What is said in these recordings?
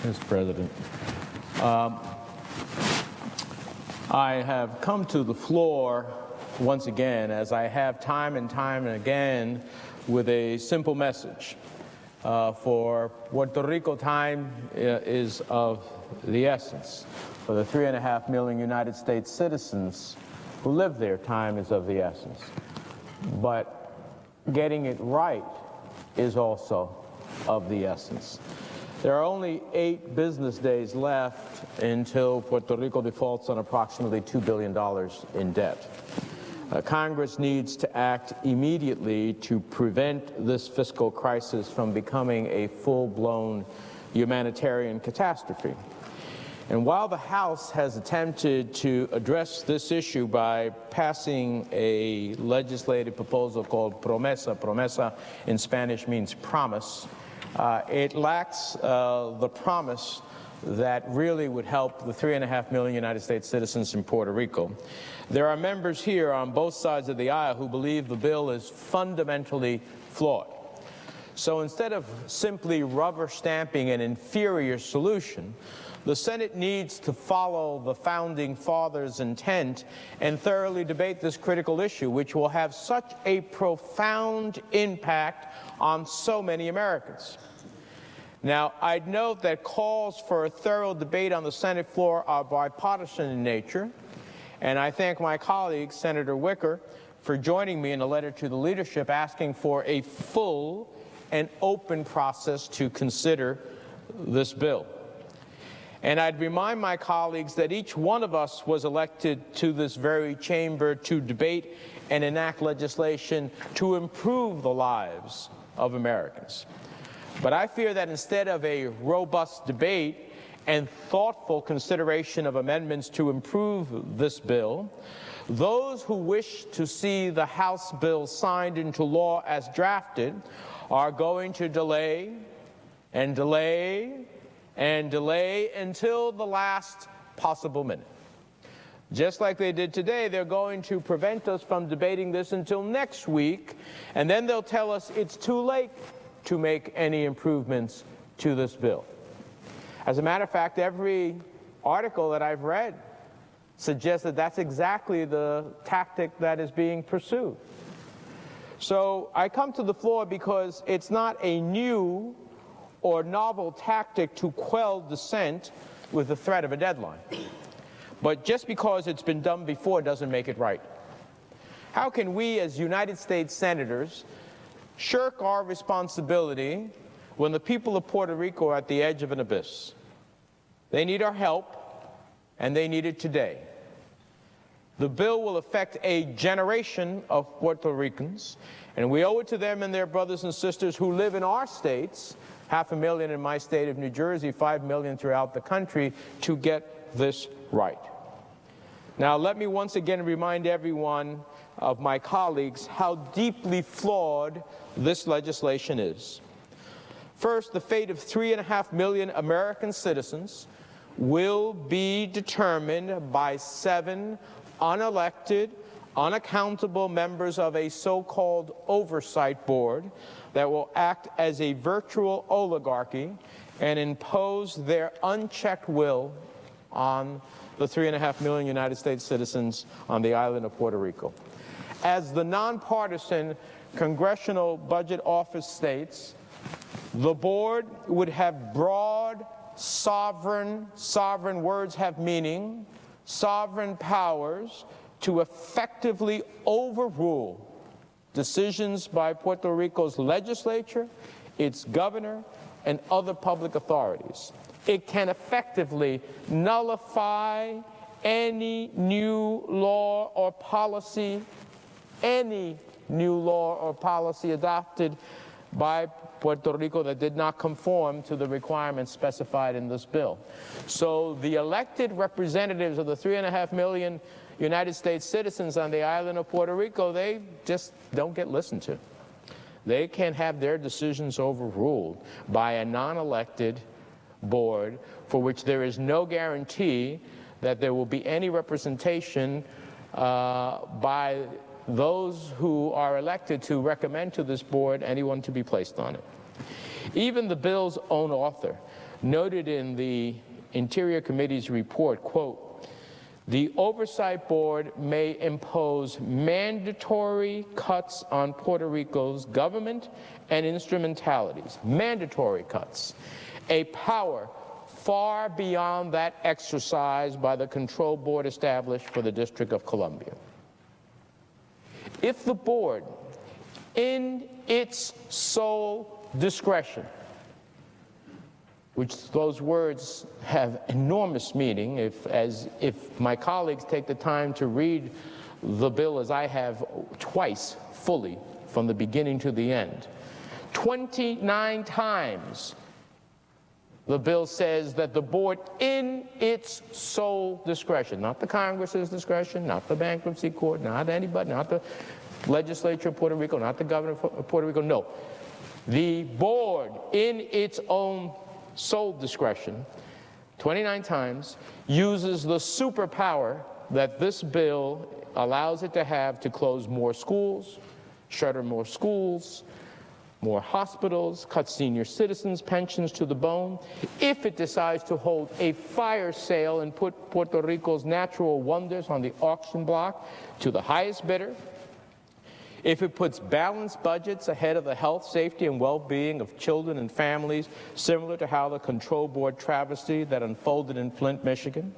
Mr. President. I have come to the floor once again, as I have time and again, with a simple message. For Puerto Rico, time is of the essence. For the 3.5 million United States citizens who live there, time is of the essence. But getting it right is also of the essence. There are only 8 business days left until Puerto Rico defaults on approximately $2 billion in debt. Congress needs to act immediately to prevent this fiscal crisis from becoming a full-blown humanitarian catastrophe. And while the House has attempted to address this issue by passing a legislative proposal called PROMESA, PROMESA in Spanish means promise, it lacks the promise that really would help the 3.5 million United States citizens in Puerto Rico. There are members here on both sides of the aisle who believe the bill is fundamentally flawed. So instead of simply rubber stamping an inferior solution, the Senate needs to follow the Founding Fathers' intent and thoroughly debate this critical issue, which will have such a profound impact on so many Americans. Now, I'd note that calls for a thorough debate on the Senate floor are bipartisan in nature, and I thank my colleague, Senator Wicker, for joining me in a letter to the leadership asking for a full and open process to consider this bill. And I'd remind my colleagues that each one of us was elected to this very chamber to debate and enact legislation to improve the lives of Americans. But I fear that instead of a robust debate and thoughtful consideration of amendments to improve this bill, those who wish to see the House bill signed into law as drafted are going to delay and delay and delay until the last possible minute. Just like they did today, they're going to prevent us from debating this until next week, and then they'll tell us it's too late to make any improvements to this bill. As a matter of fact, every article that I've read suggests that that's exactly the tactic that is being pursued. So I come to the floor because it's not a new or novel tactic to quell dissent with the threat of a deadline. But just because it's been done before doesn't make it right. How can we as United States senators shirk our responsibility when the people of Puerto Rico are at the edge of an abyss? They need our help, and they need it today. The bill will affect a generation of Puerto Ricans, and we owe it to them and their brothers and sisters who live in our states, 500,000 in my state of New Jersey, 5 million throughout the country, to get this right. Now, let me once again remind everyone of my colleagues how deeply flawed this legislation is. First, the fate of 3.5 million American citizens will be determined by 7 unelected, unaccountable members of a so-called oversight board that will act as a virtual oligarchy and impose their unchecked will on the 3.5 million United States citizens on the island of Puerto Rico. As the nonpartisan Congressional Budget Office states, the board would have broad, sovereign words have meaning, sovereign powers to effectively overrule decisions by Puerto Rico's legislature, its governor, and other public authorities. It can effectively nullify any new law or policy adopted by Puerto Rico that did not conform to the requirements specified in this bill. So the elected representatives of the 3.5 million United States citizens on the island of Puerto Rico, they just don't get listened to. They can have their decisions overruled by a non-elected board for which there is no guarantee that there will be any representation by those who are elected to recommend to this board anyone to be placed on it. Even the bill's own author noted in the Interior Committee's report, quote, "The Oversight Board may impose mandatory cuts on Puerto Rico's government and instrumentalities," mandatory cuts, "a power far beyond that exercised by the control board established for the District of Columbia." If the board, in its sole discretion, which those words have enormous meaning, if my colleagues take the time to read the bill as I have twice fully from the beginning to the end, 29 times the bill says that the board, in its sole discretion, not the Congress's discretion, not the bankruptcy court, not anybody, not the legislature of Puerto Rico, not the governor of Puerto Rico, no. The board, in its own sole discretion, 29 times, uses the superpower that this bill allows it to have to close more schools, shutter more schools, more hospitals, cut senior citizens' pensions to the bone, if it decides to hold a fire sale and put Puerto Rico's natural wonders on the auction block to the highest bidder, if it puts balanced budgets ahead of the health, safety, and well-being of children and families, similar to how the control board travesty that unfolded in Flint, Michigan.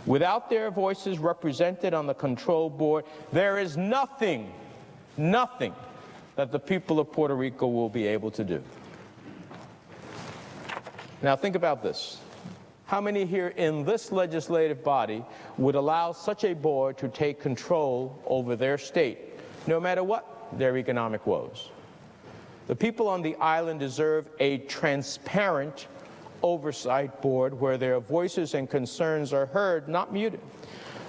Without their voices represented on the control board, there is nothing that the people of Puerto Rico will be able to do. Now think about this. How many here in this legislative body would allow such a board to take control over their state, no matter what their economic woes? The people on the island deserve a transparent oversight board where their voices and concerns are heard, not muted,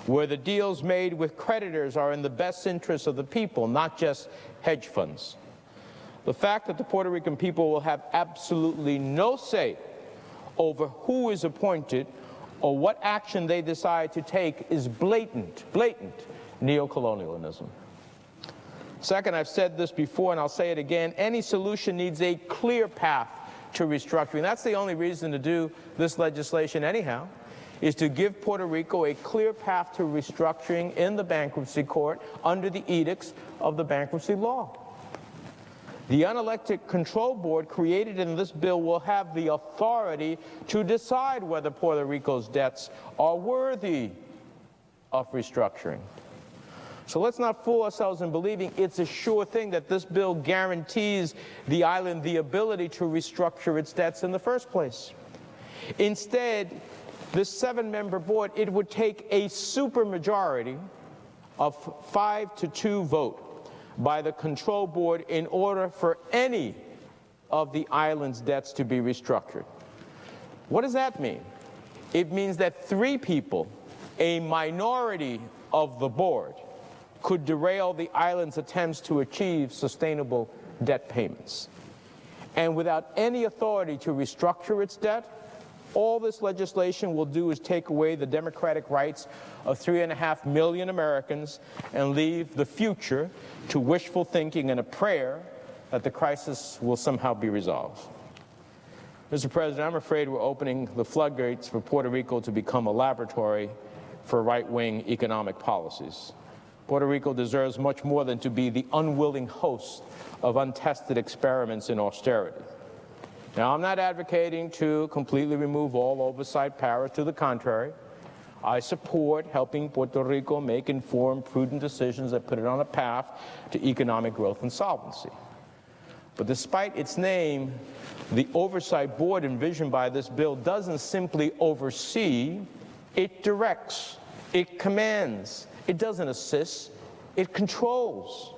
where the deals made with creditors are in the best interests of the people, not just hedge funds. The fact that the Puerto Rican people will have absolutely no say over who is appointed or what action they decide to take is blatant neocolonialism. Second, I've said this before and I'll say it again, any solution needs a clear path to restructuring. That's the only reason to do this legislation anyhow, is to give Puerto Rico a clear path to restructuring in the bankruptcy court under the edicts of the bankruptcy law. The unelected control board created in this bill will have the authority to decide whether Puerto Rico's debts are worthy of restructuring. So let's not fool ourselves in believing it's a sure thing that this bill guarantees the island the ability to restructure its debts in the first place. Instead, this 7-member board, it would take a supermajority of 5-2 vote by the control board in order for any of the island's debts to be restructured. What does that mean? It means that 3 people, a minority of the board, could derail the island's attempts to achieve sustainable debt payments. And without any authority to restructure its debt, all this legislation will do is take away the democratic rights of 3.5 million Americans and leave the future to wishful thinking and a prayer that the crisis will somehow be resolved. Mr. President, I'm afraid we're opening the floodgates for Puerto Rico to become a laboratory for right-wing economic policies. Puerto Rico deserves much more than to be the unwilling host of untested experiments in austerity. Now, I'm not advocating to completely remove all oversight powers. To the contrary, I support helping Puerto Rico make informed, prudent decisions that put it on a path to economic growth and solvency. But despite its name, the oversight board envisioned by this bill doesn't simply oversee, it directs, it commands, it doesn't assist, it controls.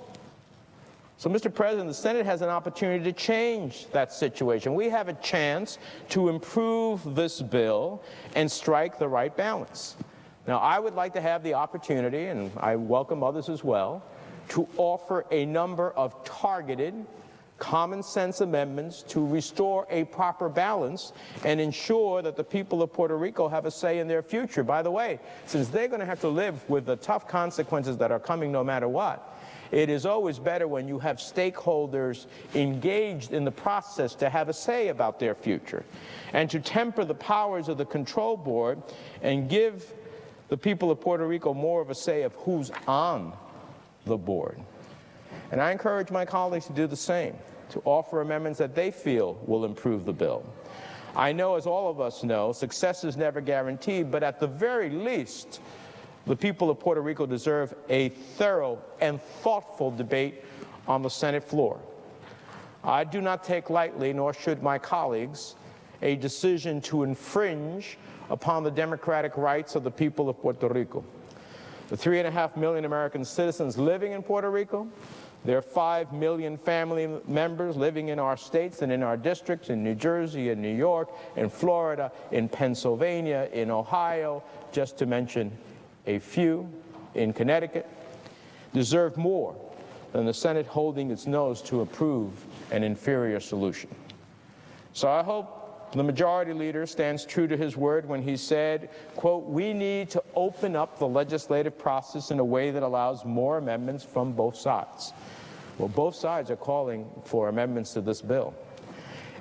So, Mr. President, the Senate has an opportunity to change that situation. We have a chance to improve this bill and strike the right balance. Now, I would like to have the opportunity, and I welcome others as well, to offer a number of targeted, common-sense amendments to restore a proper balance and ensure that the people of Puerto Rico have a say in their future. By the way, since they're going to have to live with the tough consequences that are coming no matter what, It is always better when you have stakeholders engaged in the process to have a say about their future, and to temper the powers of the control board and give the people of Puerto Rico more of a say of who's on the board. And I encourage my colleagues to do the same, to offer amendments that they feel will improve the bill. I know, as all of us know, success is never guaranteed, but at the very least, the people of Puerto Rico deserve a thorough and thoughtful debate on the Senate floor. I do not take lightly, nor should my colleagues, a decision to infringe upon the democratic rights of the people of Puerto Rico. The 3.5 million American citizens living in Puerto Rico, their 5 million family members living in our states and in our districts, in New Jersey, in New York, in Florida, in Pennsylvania, in Ohio, just to mention a few, in Connecticut, deserve more than the Senate holding its nose to approve an inferior solution. So I hope the majority leader stands true to his word when he said, quote, "We need to open up the legislative process in a way that allows more amendments from both sides." Well, both sides are calling for amendments to this bill.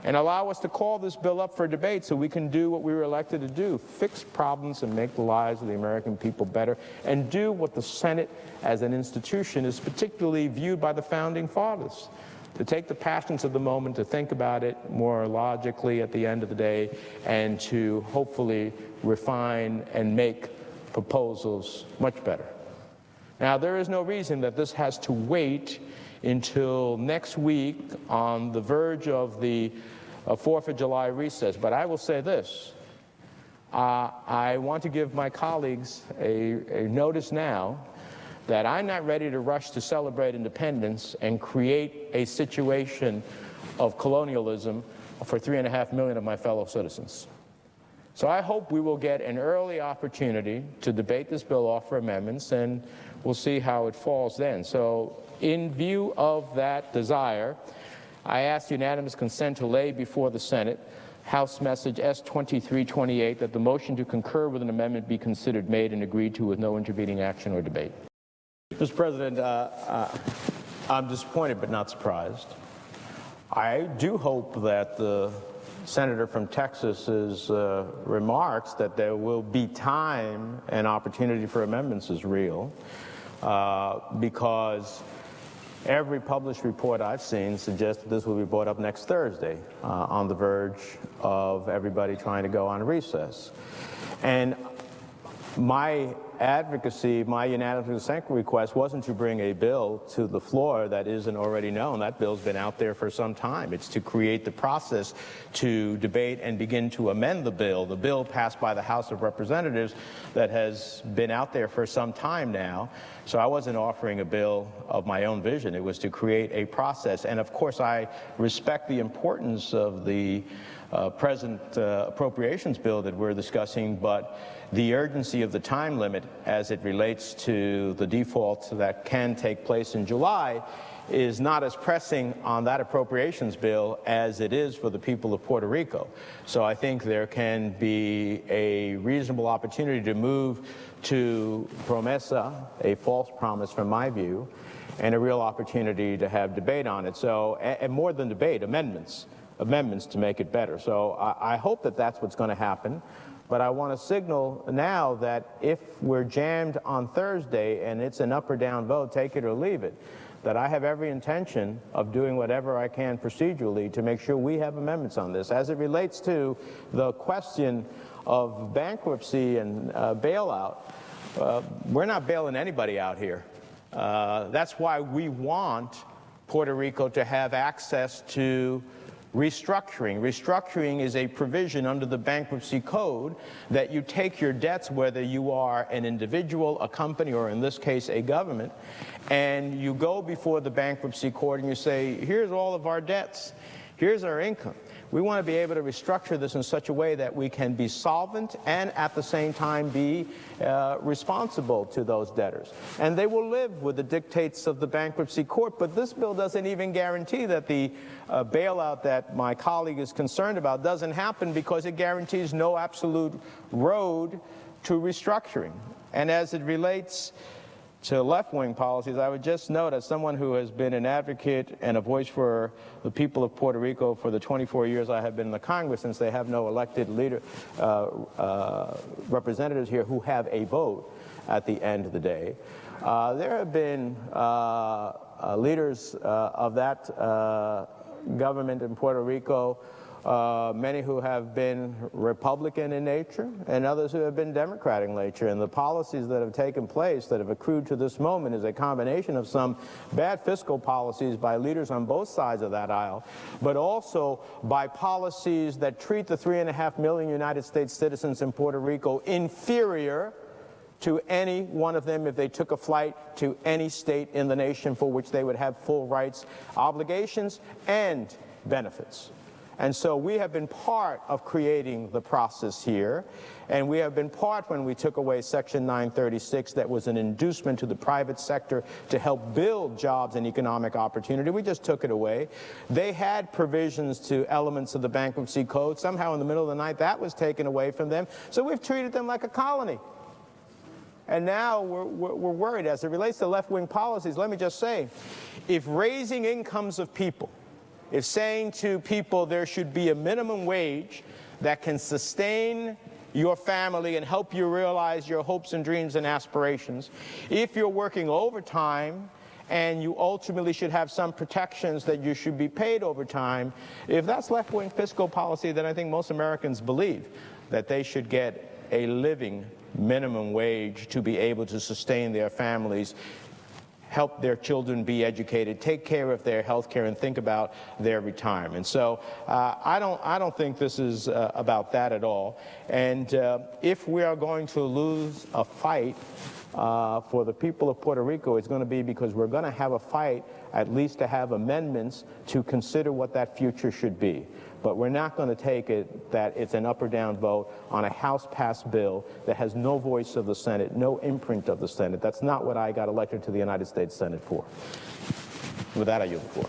And allow us to call this bill up for debate so we can do what we were elected to do, fix problems and make the lives of the American people better, and do what the Senate as an institution is particularly viewed by the Founding Fathers, to take the passions of the moment, to think about it more logically at the end of the day, and to hopefully refine and make proposals much better. Now, there is no reason that this has to wait until next week on the verge of the 4th of July recess, but I will say this. I want to give my colleagues a notice now that I'm not ready to rush to celebrate independence and create a situation of colonialism for 3.5 million of my fellow citizens. So I hope we will get an early opportunity to debate this bill, offer amendments, and we'll see how it falls then. So in view of that desire, I ask unanimous consent to lay before the Senate House Message S-2328 that the motion to concur with an amendment be considered made and agreed to with no intervening action or debate. Mr. President, I'm disappointed but not surprised. I do hope that the Senator from Texas's remarks that there will be time and opportunity for amendments is real, because every published report I've seen suggests that this will be brought up next Thursday, on the verge of everybody trying to go on recess. And my advocacy, my unanimous consent request wasn't to bring a bill to the floor that isn't already known. That bill's been out there for some time. It's to create the process to debate and begin to amend the bill passed by the House of Representatives that has been out there for some time now. So I wasn't offering a bill of my own vision. It was to create a process. And of course, I respect the importance of the present appropriations bill that we're discussing, but the urgency of the time limit as it relates to the default that can take place in July is not as pressing on that appropriations bill as it is for the people of Puerto Rico. So I think there can be a reasonable opportunity to move to PROMESA, a false promise from my view, and a real opportunity to have debate on it. So, and more than debate, amendments to make it better. So I hope that that's what's going to happen. But I want to signal now that if we're jammed on Thursday and it's an up or down vote, take it or leave it, that I have every intention of doing whatever I can procedurally to make sure we have amendments on this. As it relates to the question of bankruptcy and bailout, we're not bailing anybody out here. That's why we want Puerto Rico to have access to restructuring. Restructuring is a provision under the bankruptcy code that you take your debts, whether you are an individual, a company, or in this case a government, and you go before the bankruptcy court and you say, here's all of our debts, here's our income. We want to be able to restructure this in such a way that we can be solvent and at the same time be responsible to those debtors. And they will live with the dictates of the bankruptcy court, but this bill doesn't even guarantee that the bailout that my colleague is concerned about doesn't happen, because it guarantees no absolute road to restructuring. And as it relates to left-wing policies, I would just note, as someone who has been an advocate and a voice for the people of Puerto Rico for the 24 years I have been in the Congress, since they have no elected representatives here who have a vote at the end of the day, there have been leaders of that government in Puerto Rico, many who have been Republican in nature and others who have been Democratic in nature. And the policies that have taken place that have accrued to this moment is a combination of some bad fiscal policies by leaders on both sides of that aisle, but also by policies that treat the 3.5 million United States citizens in Puerto Rico inferior to any one of them if they took a flight to any state in the nation for which they would have full rights, obligations, and benefits. And so we have been part of creating the process here, and we have been part when we took away Section 936 that was an inducement to the private sector to help build jobs and economic opportunity. We just took it away. They had provisions to elements of the bankruptcy code. Somehow in the middle of the night that was taken away from them. So we've treated them like a colony. And now we're worried. As it relates to left-wing policies, let me just say, if raising incomes of people, if saying to people there should be a minimum wage that can sustain your family and help you realize your hopes and dreams and aspirations, if you're working overtime and you ultimately should have some protections that you should be paid overtime, if that's left-wing fiscal policy, then I think most Americans believe that they should get a living minimum wage to be able to sustain their families, help their children be educated, take care of their health care, and think about their retirement. So I don't think this is about that at all. And if we are going to lose a fight for the people of Puerto Rico, it's going to be because we're going to have a fight at least to have amendments to consider what that future should be. But we're not going to take it that it's an up or down vote on a House-passed bill that has no voice of the Senate, no imprint of the Senate. That's not what I got elected to the United States Senate for. With that, I yield the floor.